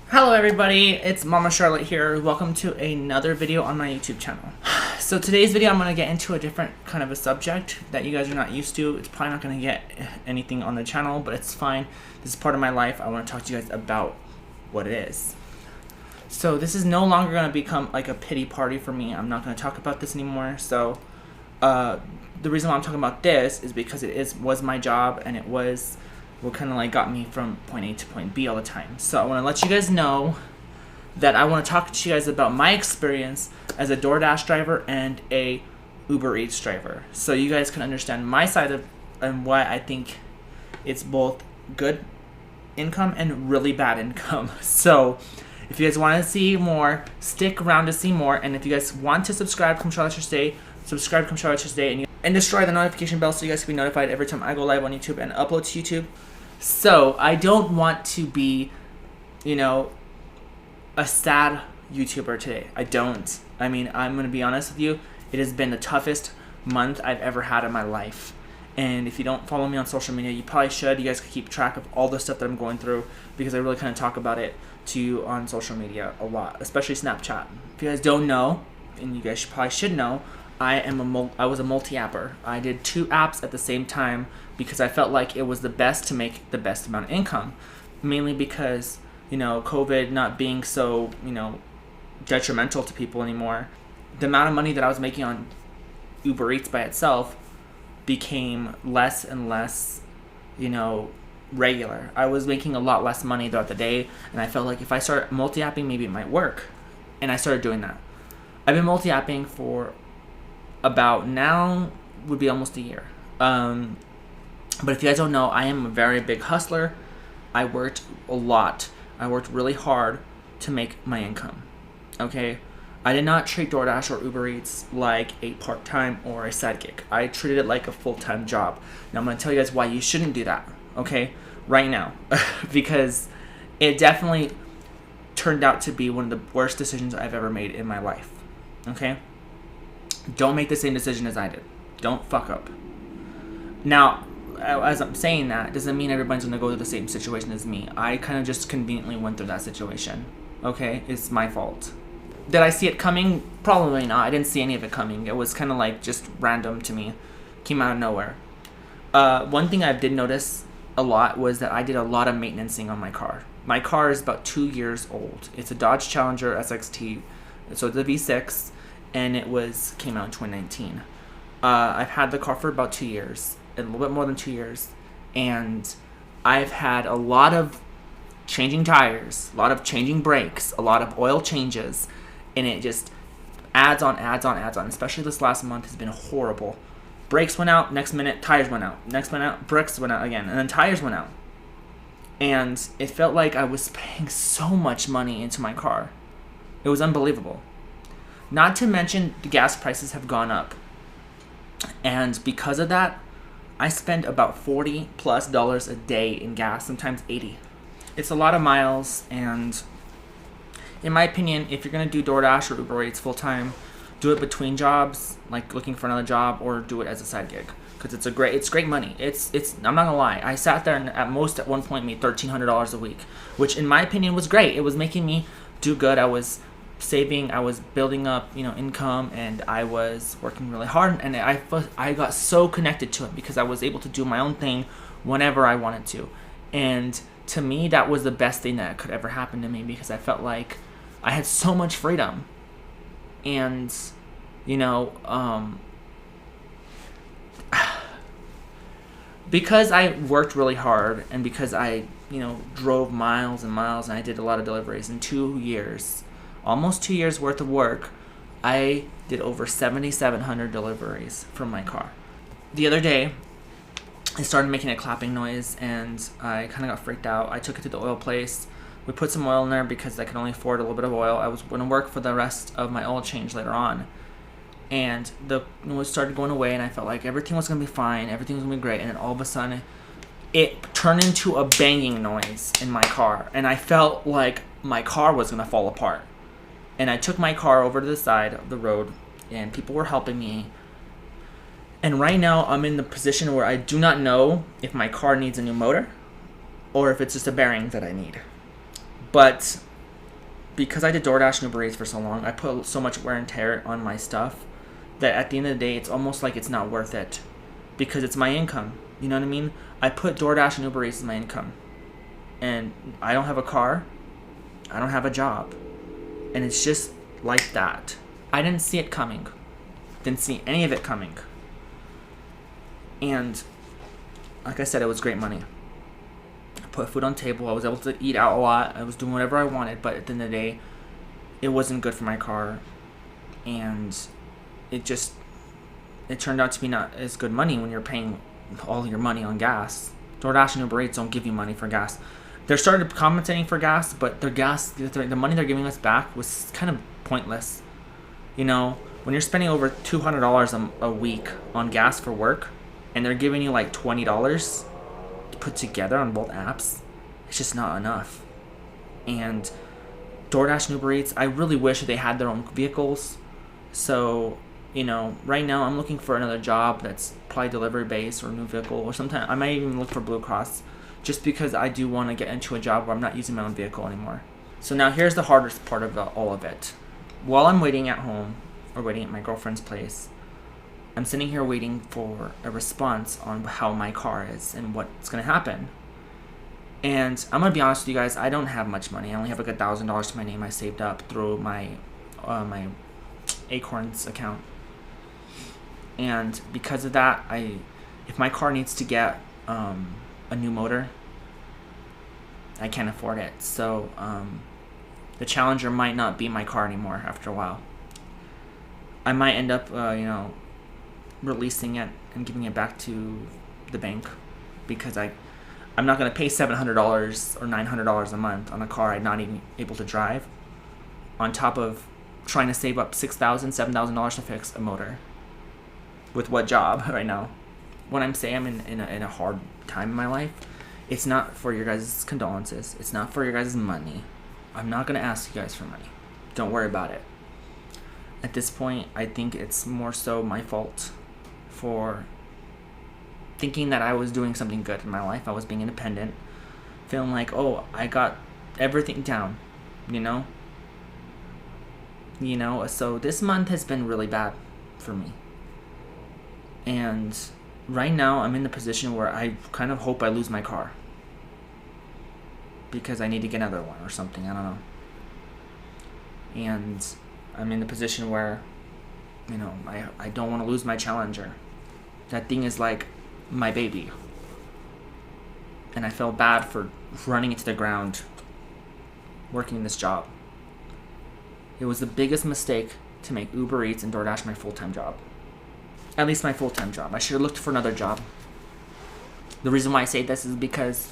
Hello everybody, it's Mama Charlotte here. Welcome to another video on my YouTube channel. So today's video I'm going to get into a different kind of a subject that you guys are not used to. It's probably not going to get anything on the channel, but it's fine. This is part of my life. I want to talk to you guys about what it is. So this is no longer going to become like a pity party for me. I'm not going to talk about this anymore. So the reason why I'm talking about this is because was my job, and it was what kind of like got me from point A to point B all the time. So I want to let you guys know that I want to talk to you guys about my experience as a DoorDash driver and a UberEats driver, so you guys can understand my side of and why I think it's both good income and really bad income. So if you guys want to see more, stick around to see more. And if you guys want to subscribe, come Charoletteers Day, subscribe, come Charoletteers Day, and destroy the notification bell so you guys can be notified every time I go live on YouTube and upload to YouTube. So I don't want to be, a sad YouTuber today. I don't. I mean, I'm going to be honest with you. It has been the toughest month I've ever had in my life. And if you don't follow me on social media, you probably should. You guys can keep track of all the stuff that I'm going through, because I really kind of talk about it to you on social media a lot, especially Snapchat. If you guys don't know, and you guys probably should know, I was a multi-apper. I did 2 apps at the same time because I felt like it was the best to make the best amount of income. Mainly because, COVID not being so, detrimental to people anymore. The amount of money that I was making on Uber Eats by itself became less and less, regular. I was making a lot less money throughout the day, and I felt like if I start multi-apping, maybe it might work. And I started doing that. I've been multi-apping for about now would be almost a year. But if you guys don't know, I am a very big hustler. I worked a lot. I worked really hard to make my income. Okay? I did not treat DoorDash or Uber Eats like a part-time or a side gig. I treated it like a full-time job. Now I'm going to tell you guys why you shouldn't do that. Okay? Right now. Because it definitely turned out to be one of the worst decisions I've ever made in my life. Okay? Don't make the same decision as I did. Don't fuck up. Now, as I'm saying that, doesn't mean everybody's going to go through the same situation as me. I kind of just conveniently went through that situation. Okay? It's my fault. Did I see it coming? Probably not. I didn't see any of it coming. It was kind of like just random to me. Came out of nowhere. One thing I did notice a lot was that I did a lot of maintenancing on my car. My car is about 2 years old. It's a Dodge Challenger SXT. So it's a V6. And it came out in 2019. I've had the car for about 2 years, a little bit more than 2 years, and I've had a lot of changing tires, a lot of changing brakes, a lot of oil changes, and it just adds on. Especially this last month has been horrible. Brakes went out, next minute tires went out, next minute brakes went out again, and then tires went out. And it felt like I was paying so much money into my car. It was unbelievable. Not to mention the gas prices have gone up. And because of that, I spend about $40+ a day in gas, sometimes 80. It's a lot of miles, and in my opinion, if you're going to do DoorDash or Uber Eats full time, do it between jobs, like looking for another job, or do it as a side gig, because it's great money. It's I'm not gonna lie, I sat there and at one point made $1,300 a week, which in my opinion was great. It was making me do good. I was saving, I was building up, income, and I was working really hard, and I got so connected to it because I was able to do my own thing whenever I wanted to. And to me, that was the best thing that could ever happen to me, because I felt like I had so much freedom. And because I worked really hard, and because I drove miles and miles, and I did a lot of deliveries in 2 years, almost 2 years worth of work, I did over 7,700 deliveries from my car. The other day, I started making a clapping noise, and I kind of got freaked out. I took it to the oil place. We put some oil in there because I could only afford a little bit of oil. I was going to work for the rest of my oil change later on. And the noise started going away, and I felt like everything was going to be fine. Everything was going to be great. And then all of a sudden, it turned into a banging noise in my car. And I felt like my car was going to fall apart. And I took my car over to the side of the road, and people were helping me. And right now, I'm in the position where I do not know if my car needs a new motor or if it's just a bearing that I need. But because I did DoorDash and UberEats for so long, I put so much wear and tear on my stuff that at the end of the day, it's almost like it's not worth it because it's my income. You know what I mean? I put DoorDash and UberEats as my income, and I don't have a car, I don't have a job, and it's just like that. I didn't see it coming. Didn't see any of it coming. And like I said, it was great money. I put food on the table. I was able to eat out a lot. I was doing whatever I wanted, but at the end of the day, it wasn't good for my car, and it turned out to be not as good money when you're paying all your money on gas. DoorDash and UberEats don't give you money for gas. They started compensating for gas, but the money they're giving us back was kind of pointless. You know, when you're spending over $200 a week on gas for work, and they're giving you like $20 to put together on both apps, it's just not enough. And DoorDash and Uber Eats, I really wish they had their own vehicles. So, you know, right now I'm looking for another job that's probably delivery based or a new vehicle, or sometimes I might even look for Blue Cross, just because I do want to get into a job where I'm not using my own vehicle anymore. So now here's the hardest part of all of it. While I'm waiting at home, or waiting at my girlfriend's place, I'm sitting here waiting for a response on how my car is and what's going to happen. And I'm going to be honest with you guys, I don't have much money. I only have like $1,000 to my name I saved up through my Acorns account. And because of that, if my car needs to get a new motor, I can't afford it. So the Challenger might not be my car anymore after a while. I might end up, releasing it and giving it back to the bank, because I'm not going to pay $700 or $900 a month on a car I'm not even able to drive, on top of trying to save up $6,000, $7,000 to fix a motor. With what job right now? When I'm saying I'm in a hard time in my life, it's not for your guys' condolences. It's not for your guys' money. I'm not going to ask you guys for money. Don't worry about it. At this point, I think it's more so my fault for thinking that I was doing something good in my life. I was being independent, feeling like, oh, I got everything down, you know? So this month has been really bad for me. And right now, I'm in the position where I kind of hope I lose my car, because I need to get another one or something. I don't know. And I'm in the position where, I don't want to lose my Challenger. That thing is like my baby. And I feel bad for running it to the ground working this job. It was the biggest mistake to make Uber Eats and DoorDash my full-time job. At least my full-time job. I should have looked for another job. The reason why I say this is because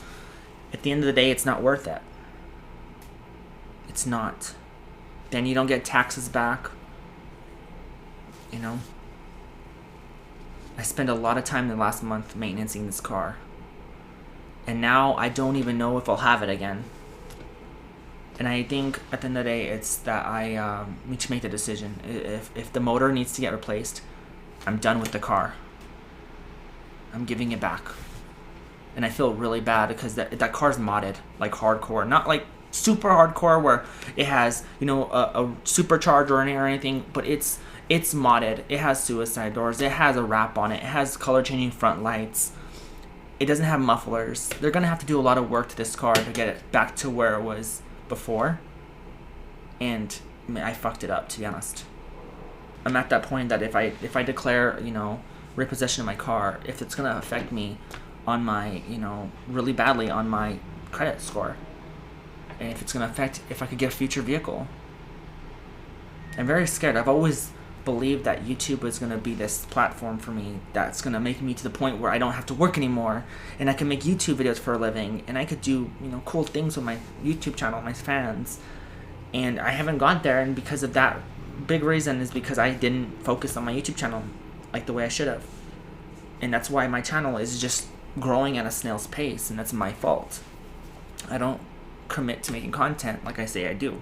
at the end of the day, it's not worth it. It's not. Then you don't get taxes back. I spent a lot of time the last month maintaining this car. And now I don't even know if I'll have it again. And I think at the end of the day, it's that I need to make the decision. If the motor needs to get replaced, I'm done with the car. I'm giving it back. And I feel really bad because that car's modded, like hardcore. Not like super hardcore where it has, a supercharger or anything, but it's modded. It has suicide doors. It has a wrap on it. It has color changing front lights. It doesn't have mufflers. They're going to have to do a lot of work to this car to get it back to where it was before. And I fucked it up, to be honest. I'm at that point that if I declare, repossession of my car, if it's going to affect me on my, really badly on my credit score, and if it's going to affect if I could get a future vehicle. I'm very scared. I've always believed that YouTube was going to be this platform for me that's going to make me to the point where I don't have to work anymore, and I can make YouTube videos for a living, and I could do, cool things with my YouTube channel, my fans. And I haven't got there, and because of that, big reason is because I didn't focus on my YouTube channel like the way I should have. And that's why my channel is just growing at a snail's pace, and that's my fault. I don't commit to making content like I say I do.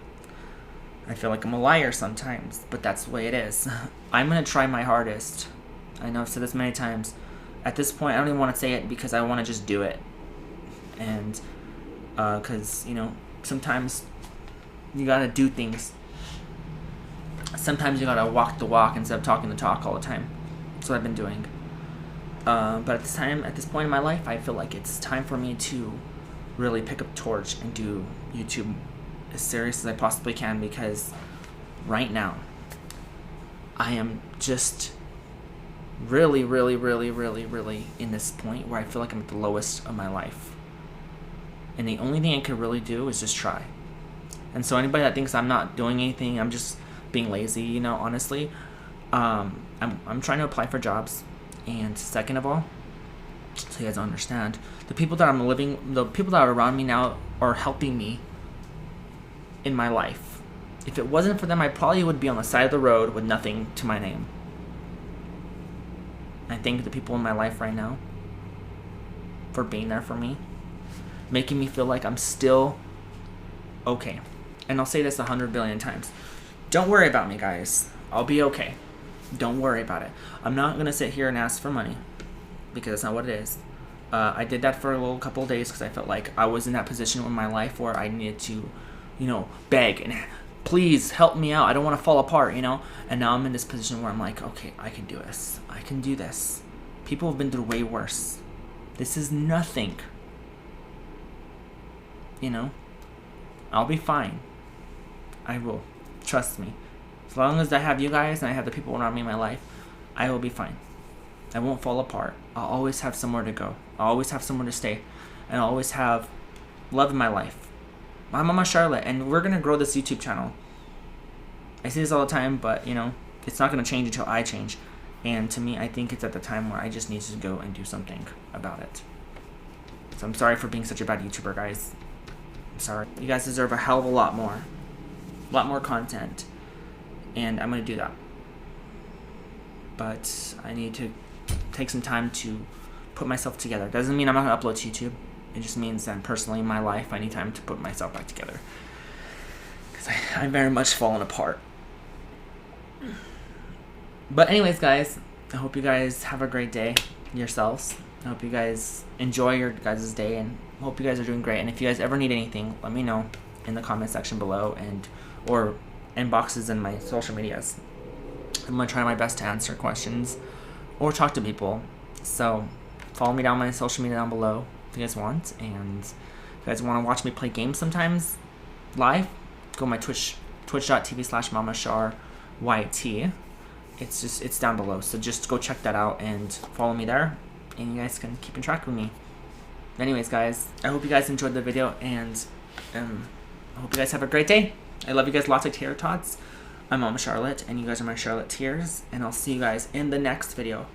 I feel like I'm a liar sometimes, but that's the way it is. I'm going to try my hardest. I know I've said this many times. At this point, I don't even want to say it because I want to just do it. And, because, sometimes You gotta do things. Sometimes you gotta walk the walk instead of talking the talk all the time. That's what I've been doing. But at this point in my life, I feel like it's time for me to really pick up the torch and do YouTube as serious as I possibly can, because right now I am just really in this point where I feel like I'm at the lowest of my life. And the only thing I can really do is just try. And so anybody that thinks I'm not doing anything, I'm just being lazy, you know, honestly, I'm trying to apply for jobs. And second of all, so you guys understand, the people that are around me now are helping me in my life. If it wasn't for them, I probably would be on the side of the road with nothing to my name. I thank the people in my life right now for being there for me, making me feel like I'm still okay. And I'll say this 100 billion times. Don't worry about me, guys. I'll be okay. Don't worry about it. I'm not going to sit here and ask for money, because that's not what it is. I did that for a little couple of days because I felt like I was in that position in my life where I needed to, you know, beg and please help me out. I don't want to fall apart, you know. And now I'm in this position where I'm like, okay, I can do this. I can do this. People have been through way worse. This is nothing. You know, I'll be fine. I will. Trust me. As long as I have you guys and I have the people around me in my life, I will be fine. I won't fall apart. I'll always have somewhere to go. I'll always have somewhere to stay. And I'll always have love in my life. My Mama Charlotte, and we're going to grow this YouTube channel. I say this all the time, but, you know, it's not going to change until I change. And to me, I think it's at the time where I just need to go and do something about it. So I'm sorry for being such a bad YouTuber, guys. I'm sorry. You guys deserve a hell of a lot more. A lot more content. And I'm going to do that. But I need to take some time to put myself together. Doesn't mean I'm not going to upload to YouTube. It just means that personally in my life, I need time to put myself back together. Because I'm very much fallen apart. But anyways, guys, I hope you guys have a great day yourselves. I hope you guys enjoy your guys' day, and hope you guys are doing great. And if you guys ever need anything, let me know in the comment section below, and or inboxes in my social medias. I'm going to try my best to answer questions or talk to people. So follow me down my social media down below if you guys want. And if you guys want to watch me play games sometimes live, go to my twitch.tv/mamacharYT. It's down below. So just go check that out and follow me there. And you guys can keep in track with me. Anyways, guys, I hope you guys enjoyed the video, and I hope you guys have a great day. I love you guys lots of tater tots. I'm Mama Charlotte, and you guys are my Charoletteers, and I'll see you guys in the next video.